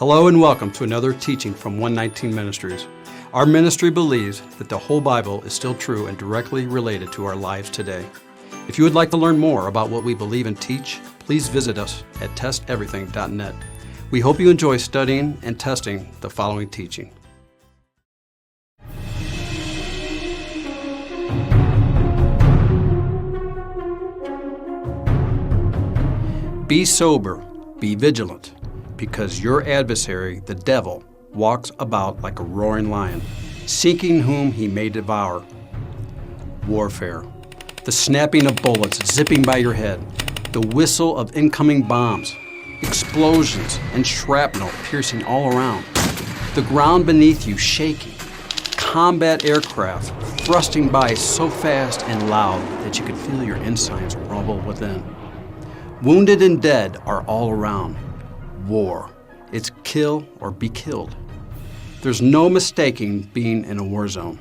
Hello and welcome to another teaching from 119 Ministries. Our ministry believes that the whole Bible is still true and directly related to our lives today. If you would like to learn more about what we believe and teach, please visit us at testeverything.net. We hope you enjoy studying and testing the following teaching. Be sober, be vigilant, because your adversary, the devil, walks about like a roaring lion, seeking whom he may devour. Warfare, the snapping of bullets zipping by your head, the whistle of incoming bombs, explosions and shrapnel piercing all around, the ground beneath you shaking, combat aircraft thrusting by so fast and loud that you could feel your insides rumble within. Wounded and dead are all around. War. It's kill or be killed. There's no mistaking being in a war zone.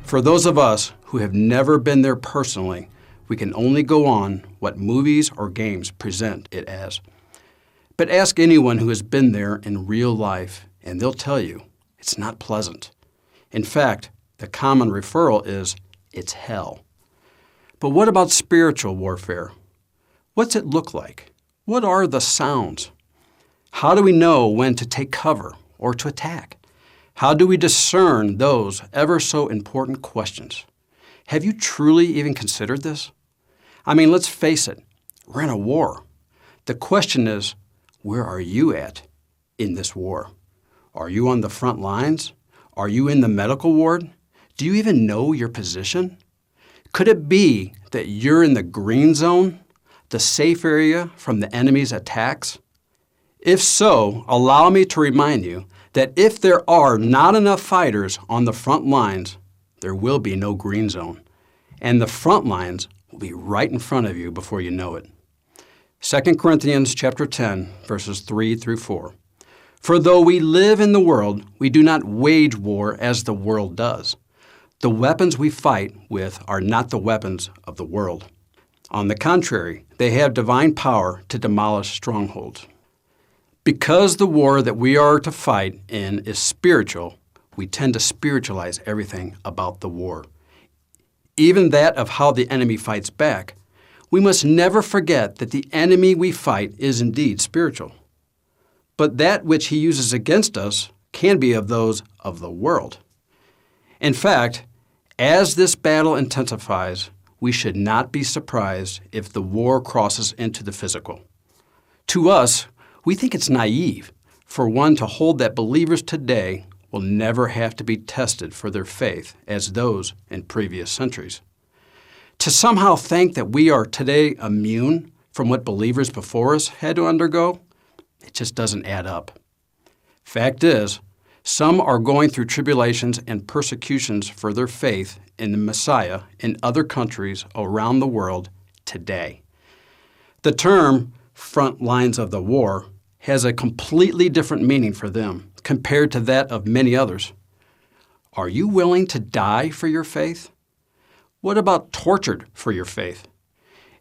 For those of us who have never been there personally, we can only go on what movies or games present it as. But ask anyone who has been there in real life, and they'll tell you it's not pleasant. In fact, the common referral is, it's hell. But what about spiritual warfare? What's it look like? What are the sounds? How do we know when to take cover or to attack? How do we discern those ever so important questions? Have you truly even considered this? I mean, let's face it, we're in a war. The question is, where are you at in this war? Are you on the front lines? Are you in the medical ward? Do you even know your position? Could it be that you're in the green zone, the safe area from the enemy's attacks? If so, allow me to remind you that if there are not enough fighters on the front lines, there will be no green zone, and the front lines will be right in front of you before you know it. 2 Corinthians chapter 10, verses 3 through 4. For though we live in the world, we do not wage war as the world does. The weapons we fight with are not the weapons of the world. On the contrary, they have divine power to demolish strongholds. Because the war that we are to fight in is spiritual, we tend to spiritualize everything about the war. Even that of how the enemy fights back, we must never forget that the enemy we fight is indeed spiritual. But that which he uses against us can be of those of the world. In fact, as this battle intensifies, we should not be surprised if the war crosses into the physical. To us, we think it's naive for one to hold that believers today will never have to be tested for their faith as those in previous centuries. To somehow think that we are today immune from what believers before us had to undergo, it just doesn't add up. Fact is, some are going through tribulations and persecutions for their faith in the Messiah in other countries around the world today. The term front lines of the war has a completely different meaning for them compared to that of many others. Are you willing to die for your faith? What about tortured for your faith?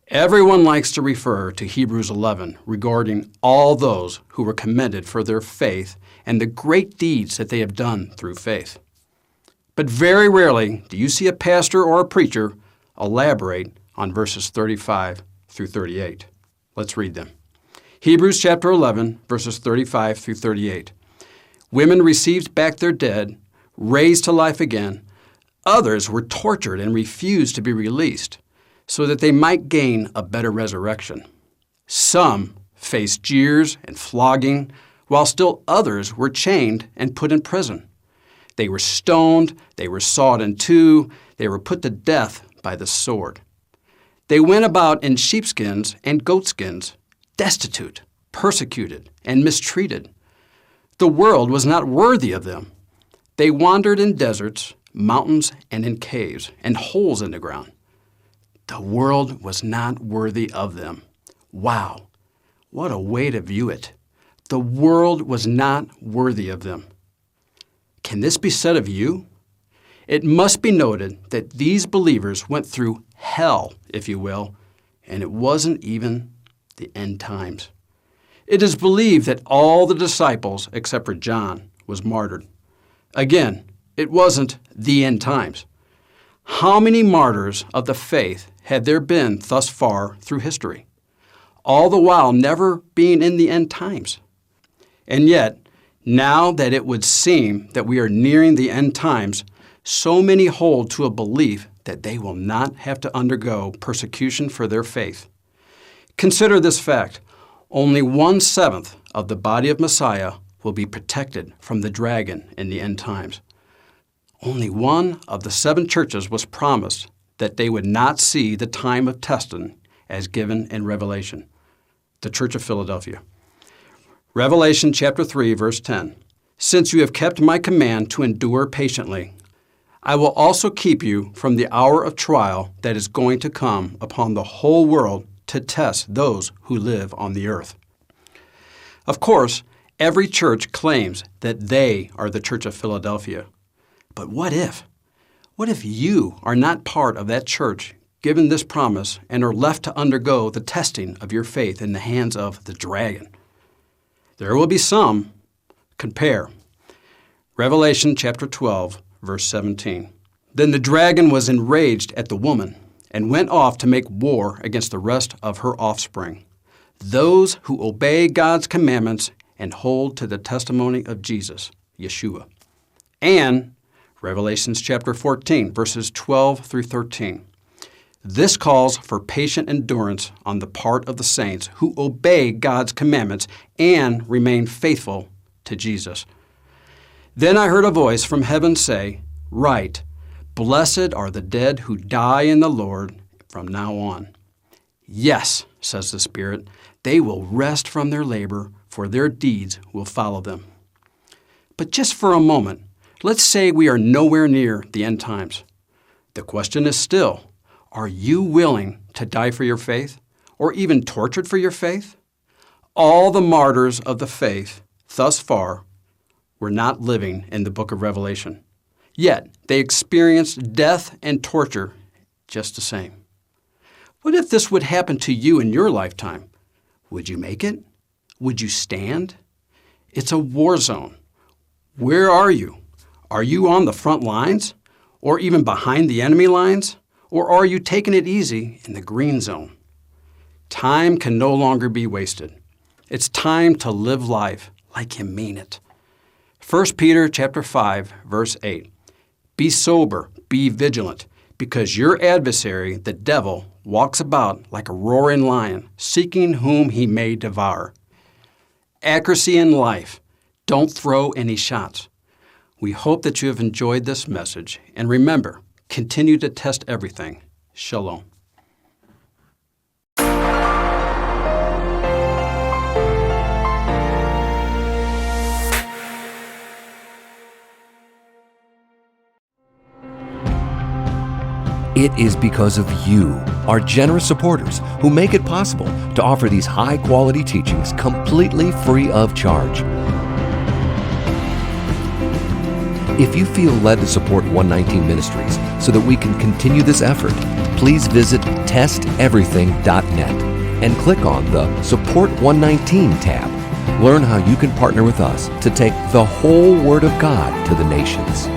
Everyone likes to refer to Hebrews 11 regarding all those who were commended for their faith and the great deeds that they have done through faith. But very rarely do you see a pastor or a preacher elaborate on verses 35 through 38. Let's read them. Hebrews chapter 11, verses 35 through 38. Women received back their dead, raised to life again. Others were tortured and refused to be released, so that they might gain a better resurrection. Some faced jeers and flogging, while still others were chained and put in prison. They were stoned, they were sawed in two, they were put to death by the sword. They went about in sheepskins and goatskins, destitute, persecuted, and mistreated. The world was not worthy of them. They wandered in deserts, mountains, and in caves, and holes in the ground. The world was not worthy of them. Wow, what a way to view it. The world was not worthy of them. Can this be said of you? It must be noted that these believers went through hell, if you will, and it wasn't even the end times. It is believed that all the disciples, except for John, was martyred. Again, it wasn't the end times. How many martyrs of the faith had there been thus far through history? All the while never being in the end times. And yet, now that it would seem that we are nearing the end times, so many hold to a belief that they will not have to undergo persecution for their faith. Consider this fact. Only 1/7 of the body of Messiah will be protected from the dragon in the end times. Only one of the 7 churches was promised that they would not see the time of testing as given in Revelation, the Church of Philadelphia. Revelation chapter 3, verse 10. Since you have kept my command to endure patiently, I will also keep you from the hour of trial that is going to come upon the whole world to test those who live on the earth. Of course, every church claims that they are the Church of Philadelphia. But what if? What if you are not part of that church given this promise and are left to undergo the testing of your faith in the hands of the dragon? There will be some. Compare. Revelation chapter 12, verse 17. Then the dragon was enraged at the woman and went off to make war against the rest of her offspring, those who obey God's commandments and hold to the testimony of Jesus, Yeshua. And Revelation chapter 14, verses 12 through 13. This calls for patient endurance on the part of the saints who obey God's commandments and remain faithful to Jesus. Then I heard a voice from heaven say, "Write, blessed are the dead who die in the Lord from now on." Yes, says the Spirit, they will rest from their labor, for their deeds will follow them. But just for a moment, let's say we are nowhere near the end times. The question is still, are you willing to die for your faith, or even tortured for your faith? All the martyrs of the faith thus far were not living in the book of Revelation. Yet they experienced death and torture just the same. What if this would happen to you in your lifetime? Would you make it? Would you stand? It's a war zone. Where are you? Are you on the front lines? Or even behind the enemy lines? Or are you taking it easy in the green zone? Time can no longer be wasted. It's time to live life like you mean it. 1 Peter chapter 5, verse 8. Be sober, be vigilant, because your adversary, the devil, walks about like a roaring lion, seeking whom he may devour. Accuracy in life. Don't throw any shots. We hope that you have enjoyed this message, and remember, continue to test everything. Shalom. It is because of you, our generous supporters, who make it possible to offer these high-quality teachings completely free of charge. If you feel led to support 119 Ministries so that we can continue this effort, please visit testeverything.net and click on the Support 119 tab. Learn how you can partner with us to take the whole Word of God to the nations.